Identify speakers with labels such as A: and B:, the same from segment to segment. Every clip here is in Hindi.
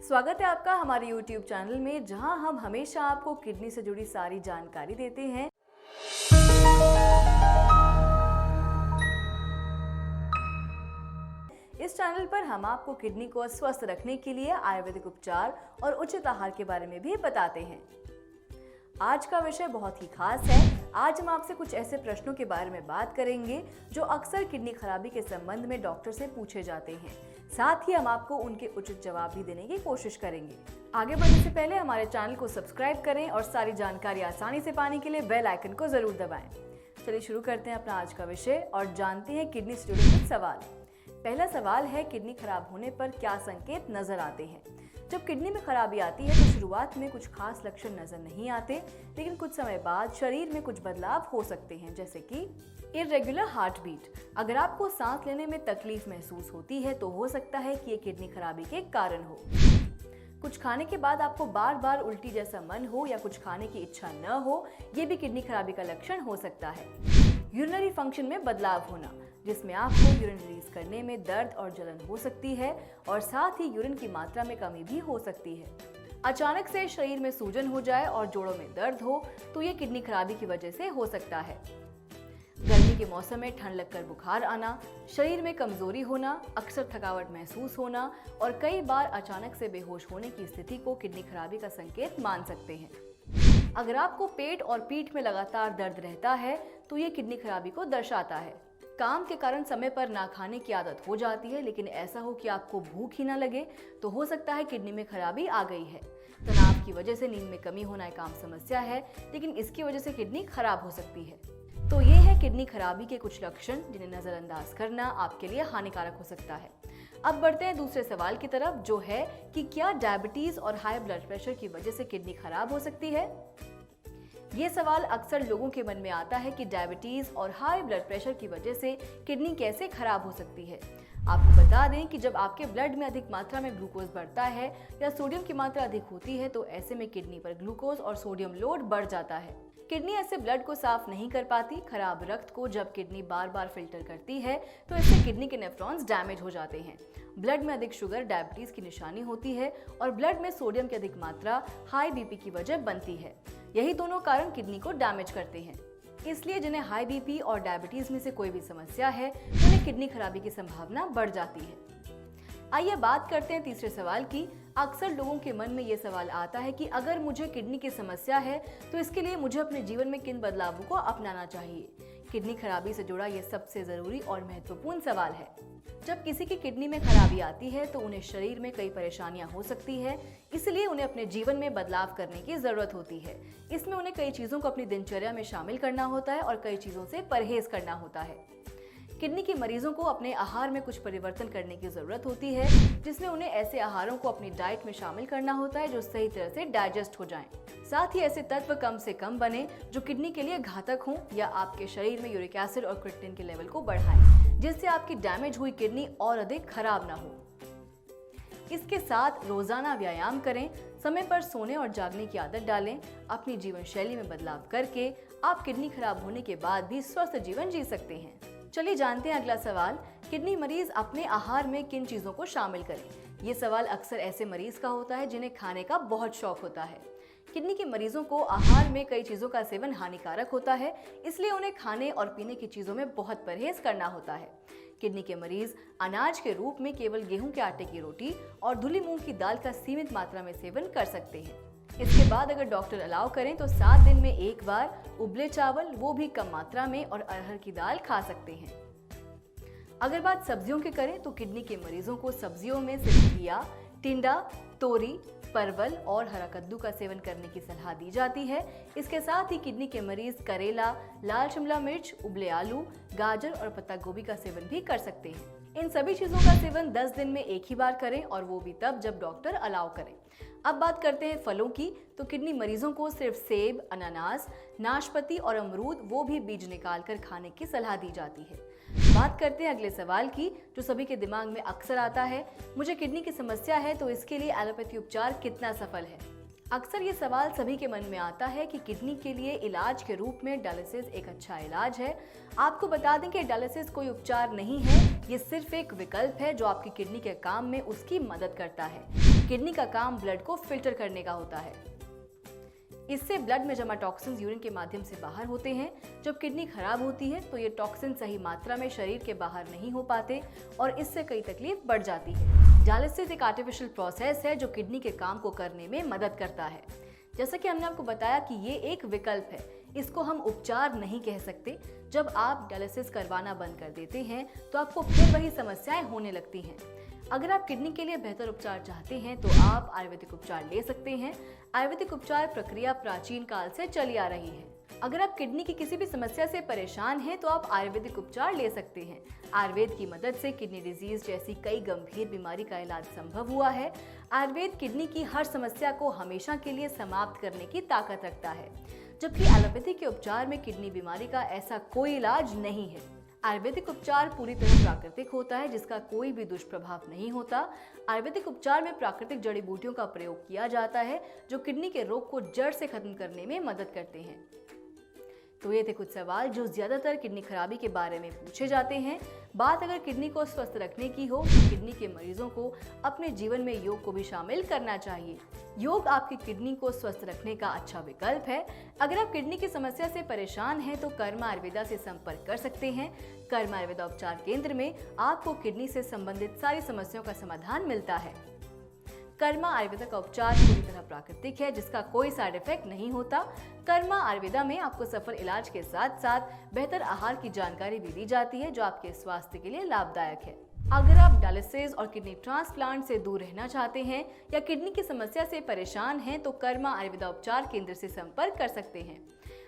A: स्वागत है आपका हमारे YouTube चैनल में, जहां हम हमेशा आपको किडनी से जुड़ी सारी जानकारी देते हैं। इस चैनल पर हम आपको किडनी को स्वस्थ रखने के लिए आयुर्वेदिक उपचार और उचित आहार के बारे में भी बताते हैं। आज का विषय बहुत ही खास है। आज हम आपसे कुछ ऐसे प्रश्नों के बारे में बात करेंगे जो अक्सर किडनी खराबी के संबंध में डॉक्टर से पूछे जाते हैं। साथ ही हम आपको उनके उचित जवाब भी देने की कोशिश करेंगे। आगे बढ़ने से पहले हमारे चैनल को सब्सक्राइब करें और सारी जानकारी आसानी से पाने के लिए बेल आइकन को जरूर दबाएं। चलिए शुरू करते हैं अपना आज का विषय और जानते हैं किडनी से जुड़े कुछ सवाल। पहला सवाल है, किडनी खराब होने पर क्या संकेत नजर आते हैं? जब किडनी में खराबी आती है तो शुरुआत में कुछ खास लक्षण नजर नहीं आते, लेकिन कुछ समय बाद शरीर में कुछ बदलाव हो सकते हैं, जैसे कि इर्रेगुलर हार्ट बीट। अगर आपको सांस लेने में तकलीफ महसूस होती है तो हो सकता है कि ये किडनी खराबी के कारण हो। कुछ खाने के बाद आपको बार बार उल्टी जैसा मन हो या कुछ खाने की इच्छा न हो, ये भी किडनी खराबी का लक्षण हो सकता है। यूरिनरी फंक्शन में बदलाव होना, जिसमें आपको यूरिन रिलीज करने में दर्द और जलन हो सकती है और साथ ही यूरिन की मात्रा में कमी भी हो सकती है। अचानक से शरीर में सूजन हो जाए और जोड़ों में दर्द हो तो ये किडनी खराबी की वजह से हो सकता है। गर्मी के मौसम में ठंड लगकर बुखार आना, शरीर में कमजोरी होना, अक्सर थकावट महसूस होना और कई बार अचानक से बेहोश होने की स्थिति को किडनी खराबी का संकेत मान सकते हैं। अगर आपको पेट और पीठ में लगातार दर्द रहता है तो ये किडनी खराबी को दर्शाता है। काम के कारण समय पर ना खाने की आदत हो जाती है, लेकिन ऐसा हो कि आपको भूख ही ना लगे तो हो सकता है किडनी में खराबी आ गई है। तनाव की वजह से नींद में कमी होना एक आम समस्या है, लेकिन इसकी वजह से किडनी खराब हो सकती है। तो ये है किडनी खराबी के कुछ लक्षण जिन्हें नजरअंदाज करना आपके लिए हानिकारक हो सकता है। अब बढ़ते हैं दूसरे सवाल की तरफ, जो है कि क्या डायबिटीज और हाई ब्लड प्रेशर की वजह से किडनी खराब हो सकती है? ये सवाल अक्सर लोगों के मन में आता है कि डायबिटीज और हाई ब्लड प्रेशर की वजह से किडनी कैसे खराब हो सकती है। आपको बता दें कि जब आपके ब्लड में अधिक मात्रा में ग्लूकोज बढ़ता है या सोडियम की मात्रा अधिक होती है तो ऐसे में किडनी पर ग्लूकोज और सोडियम लोड बढ़ जाता है। किडनी ऐसे ब्लड को साफ नहीं कर पाती। खराब रक्त को जब किडनी बार बार फिल्टर करती है तो इससे किडनी के नेफ्रॉन्स डैमेज हो जाते हैं। ब्लड में अधिक शुगर डायबिटीज की निशानी होती है और ब्लड में सोडियम की अधिक मात्रा हाई बीपी की वजह बनती है। यही दोनों कारण किडनी को डैमेज करते हैं। इसलिए जिन्हें हाई बीपी और डायबिटीज में से कोई भी समस्या है, उन्हें किडनी खराबी की संभावना बढ़ जाती है। आइए बात करते हैं तीसरे सवाल की। अक्सर लोगों के मन में ये सवाल आता है कि अगर मुझे किडनी की समस्या है तो इसके लिए मुझे अपने जीवन में किन बदलावों को अपनाना चाहिए? किडनी खराबी से जुड़ा ये सबसे जरूरी और महत्वपूर्ण सवाल है। जब किसी की किडनी में खराबी आती है तो उन्हें शरीर में कई परेशानियां हो सकती है, इसलिए उन्हें अपने जीवन में बदलाव करने की जरूरत होती है। इसमें उन्हें कई चीजों को अपनी दिनचर्या में शामिल करना होता है और कई चीजों से परहेज करना होता है। किडनी के मरीजों को अपने आहार में कुछ परिवर्तन करने की जरूरत होती है, जिसमें उन्हें ऐसे आहारों को अपनी डाइट में शामिल करना होता है जो सही तरह से डाइजेस्ट हो जाएं। साथ ही ऐसे तत्व कम से कम बने जो किडनी के लिए घातक हों या आपके शरीर में यूरिक एसिड और क्रिएटिनिन के लेवल को बढ़ाएं, जिससे आपकी डैमेज हुई किडनी और अधिक खराब ना हो। इसके साथ रोजाना व्यायाम करें, समय पर सोने और जागने की आदत डालें। अपनी जीवन शैली में बदलाव करके आप किडनी खराब होने के बाद भी स्वस्थ जीवन जी सकते हैं। चलिए जानते हैं अगला सवाल, किडनी मरीज अपने आहार में किन चीजों को शामिल करें? ये सवाल अक्सर ऐसे मरीज का होता है जिन्हें खाने का बहुत शौक होता है। किडनी के मरीजों को आहार में कई चीजों का सेवन हानिकारक होता है, इसलिए उन्हें खाने और पीने की चीजों में बहुत परहेज करना होता है। किडनी के मरीज अनाज के रूप में केवल गेहूं के आटे की रोटी और धुली मूंग की दाल का सीमित मात्रा में सेवन कर सकते हैं। इसके बाद अगर डॉक्टर अलाउ करें तो 7 दिन में एक बार उबले चावल, वो भी कम मात्रा में, और अरहर की दाल खा सकते हैं। अगर बात सब्जियों की करें तो किडनी के मरीजों को सब्जियों में घिया, टिंडा, तोरी, परवल और हरा कद्दू का सेवन करने की सलाह दी जाती है। इसके साथ ही किडनी के मरीज करेला, लाल शिमला मिर्च, उबले आलू, गाजर और पत्ता गोभी का सेवन भी कर सकते हैं। इन सभी चीजों का सेवन 10 दिन में एक ही बार करें और वो भी तब जब डॉक्टर अलाउ करें। अब बात करते हैं फलों की, तो किडनी मरीजों को सिर्फ सेब, अनानास, नाशपाती और अमरूद, वो भी बीज निकाल कर खाने की सलाह दी जाती है। बात करते हैं अगले सवाल की, जो सभी के दिमाग में अक्सर आता है, मुझे किडनी की समस्या है तो इसके लिए एलोपैथी उपचार कितना सफल है? अक्सर ये सवाल सभी के मन में आता है कि किडनी के लिए इलाज के रूप में डायलिसिस एक अच्छा इलाज है। आपको बता दें कि डायलिसिस कोई उपचार नहीं है, ये सिर्फ एक विकल्प है जो आपकी किडनी के काम में उसकी मदद करता है। किडनी का काम ब्लड को फिल्टर करने का होता है। इससे ब्लड में जमा टॉक्सिन्स यूरिन के माध्यम से बाहर होते हैं। जब किडनी खराब होती है तो ये टॉक्सिन सही मात्रा में शरीर के बाहर नहीं हो पाते और इससे कई तकलीफ बढ़ जाती है। डायलिसिस एक आर्टिफिशियल प्रोसेस है जो किडनी के काम को करने में मदद करता है। जैसा कि हमने आपको बताया कि ये एक विकल्प है, इसको हम उपचार नहीं कह सकते। जब आप डायलिसिस करवाना बंद कर देते हैं तो आपको फिर वही समस्याएं होने लगती हैं। अगर आप किडनी के लिए बेहतर उपचार चाहते हैं तो आप आयुर्वेदिक उपचार ले सकते हैं। आयुर्वेदिक उपचार प्रक्रिया प्राचीन काल से चली आ रही है। अगर आप किडनी की किसी भी समस्या से परेशान हैं तो आप आयुर्वेदिक उपचार ले सकते हैं। आयुर्वेद की मदद से किडनी डिजीज जैसी कई गंभीर बीमारी का इलाज संभव हुआ है। आयुर्वेद किडनी की हर समस्या को हमेशा के लिए समाप्त करने की ताकत रखता है, जबकि एलोपैथी के उपचार में किडनी बीमारी का ऐसा कोई इलाज नहीं है। आयुर्वेदिक उपचार पूरी तरह प्राकृतिक होता है, जिसका कोई भी दुष्प्रभाव नहीं होता। आयुर्वेदिक उपचार में प्राकृतिक जड़ी बूटियों का प्रयोग किया जाता है जो किडनी के रोग को जड़ से खत्म करने में मदद करते हैं। तो ये थे कुछ सवाल जो ज्यादातर किडनी खराबी के बारे में पूछे जाते हैं। बात अगर किडनी को स्वस्थ रखने की हो तो किडनी के मरीजों को अपने जीवन में योग को भी शामिल करना चाहिए। योग आपकी किडनी को स्वस्थ रखने का अच्छा विकल्प है। अगर आप किडनी की समस्या से परेशान हैं तो कर्मा आयुर्वेदा से संपर्क कर सकते हैं। कर्मा आयुर्वेदा उपचार केंद्र में आपको किडनी से संबंधित सारी समस्याओं का समाधान मिलता है। कर्मा आयुर्वेदा का उपचार पूरी तरह प्राकृतिक है, जिसका कोई साइड इफेक्ट नहीं होता। कर्मा आयुर्वेदा में आपको सफल इलाज के साथ साथ बेहतर आहार की जानकारी भी दी जाती है जो आपके स्वास्थ्य के लिए लाभदायक है। अगर आप डायलिसिस और किडनी ट्रांसप्लांट से दूर रहना चाहते हैं या किडनी की समस्या से परेशान हैं तो कर्मा आयुर्वेदा उपचार केंद्र से संपर्क कर सकते हैं।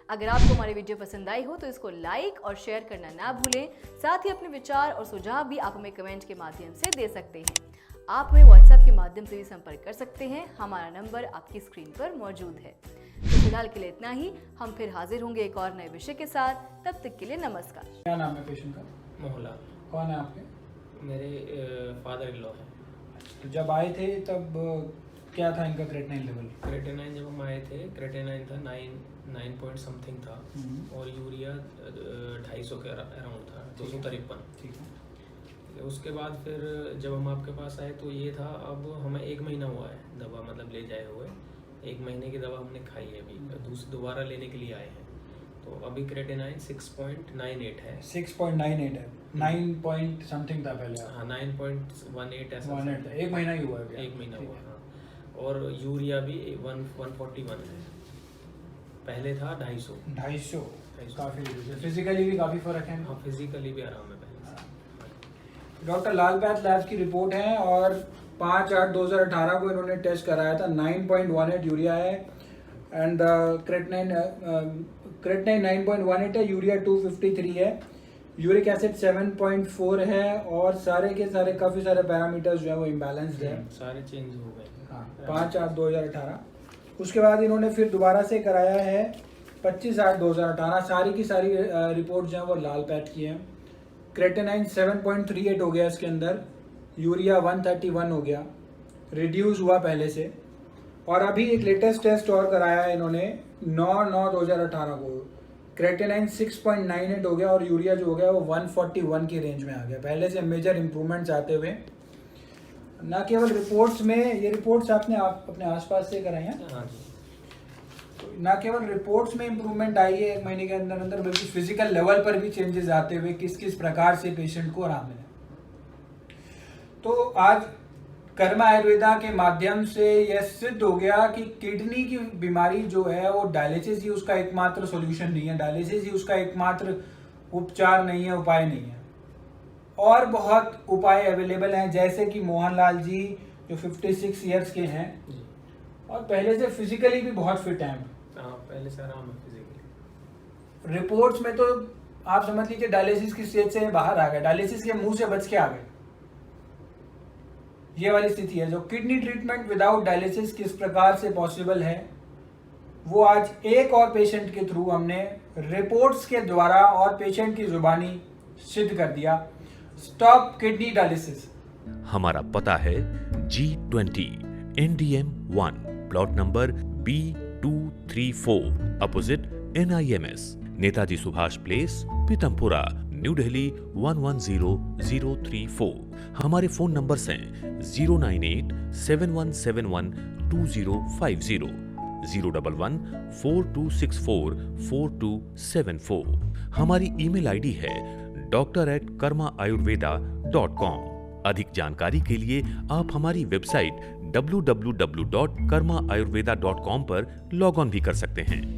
A: अगर आपको हमारी वीडियो पसंद आई हो तो इसको लाइक और शेयर करना ना भूलें। साथ ही अपने विचार और सुझाव भी आप हमें कमेंट के माध्यम से दे सकते हैं। आप हमें व्हाट्सएप के माध्यम से भी संपर्क कर सकते हैं। हमारा नंबर आपकी स्क्रीन पर मौजूद है। तो फिलहाल के लिए इतना ही। हम फिर हाजिर होंगे एक और नए विषय के साथ। तब तक के लिए नमस्कार।
B: क्या नाम है पेशेंट का?
C: मोहनलाल।
B: कौन है आपके?
C: मेरे फादर इन लॉ है।
B: जब आए थे तब क्या था इनका क्रेटिनाइन लेवल?
C: क्रेटिनाइन जब हम आए थे क्रेटिनाइन था 9 पॉइंट समथिंग था और यूरिया 250 के अराउंड था, 253।
B: ठीक है।
C: उसके बाद फिर जब हम आपके पास आए तो ये था, अब हमें 1 महीना हुआ है दवा मतलब ले जाए हुए। 1 महीने की दवा हमने खाई है, अभी दोबारा लेने के लिए आए हैं। तो अभी क्रेटिनाइन 6.98 है।
B: 6.98 है। 9 पॉइंट समथिंग था पहले।
C: हाँ 9.18 ऐसा
B: 18 था। 1 महीना ही हुआ है।
C: 1 महीना हुआ। हाँ, और यूरिया भी 141 है। पहले था 250।
B: काफी फिजिकली भी काफी फर्क है।
C: हाँ फिजिकली भी आराम है पहले से।
B: डॉक्टर लाल पैथ लैब्स की रिपोर्ट है और 5/8/2018 को इन्होंने टेस्ट कराया था। 9.18 यूरिया है एंड क्रेटिनाइन 9.18 है, यूरिया 253 है, यूरिक एसिड 7.4 है और सारे के सारे काफी सारे पैरामीटर्स जो है वो इम्बैलेंस्ड है।
C: सारे चेंज हो गए।
B: हाँ 5/8/2018। उसके बाद इन्होंने फिर दोबारा से कराया है 25/8/2018। सारी की सारी रिपोर्ट जो है वो लाल पैथ की है। क्रेटिनाइन 7.38 हो गया इसके अंदर, यूरिया 131 हो गया, रिड्यूस हुआ पहले से। और अभी एक लेटेस्ट टेस्ट और कराया है इन्होंने 9/9/2018 को। क्रेटिनाइन 6.98 हो गया और यूरिया जो हो गया वो 141 की रेंज में आ गया। पहले से मेजर इंप्रूवमेंट्स आते हुए। न केवल रिपोर्ट्स में, ये रिपोर्ट्स आपने अपने आसपास से कराई हैं?
C: हाँ जी।
B: ना केवल रिपोर्ट्स में इंप्रूवमेंट आई है 1 महीने के अंदर अंदर, बल्कि फिजिकल लेवल पर भी चेंजेस आते हुए किस किस प्रकार से पेशेंट को आराम मिले। तो आज कर्मा आयुर्वेदा के माध्यम से यह सिद्ध हो गया कि किडनी की बीमारी जो है वो डायलिसिस ही उसका एकमात्र सॉल्यूशन नहीं है, डायलिसिस ही उसका एकमात्र उपचार नहीं है, उपाय नहीं है। और बहुत उपाय अवेलेबल हैं, जैसे कि मोहनलाल जी जो 56 ईयर्स के हैं और पहले से फिजिकली भी बहुत फिट हैं।
C: पहले से आराम है फिजिकली।
B: रिपोर्ट्स में तो आप समझ लीजिए डायलिसिस की स्टेज से बाहर आ गए, डायलिसिस के मुंह से बच के आ गए। ये वाली स्थिति है। जो किडनी ट्रीटमेंट विदाउट डायलिसिस किस प्रकार से पॉसिबल है वो आज एक और पेशेंट के थ्रू हमने रिपोर्ट्स के द्वारा और पेशेंट की जुबानी सिद्ध कर दिया। Stop kidney dialysis.
D: हमारा पता है G20 NDM 1 plot number B234 opposite NIMS, Netaji Subhash place, Pitampura, new Delhi 110034। हमारे फोन नंबर्स हैं 09871712050, 01142644274। हमारी ईमेल आईडी है doctor@karmaayurveda.com। अधिक जानकारी के लिए आप हमारी वेबसाइट www.karmaayurveda.com पर लॉग ऑन भी कर सकते हैं।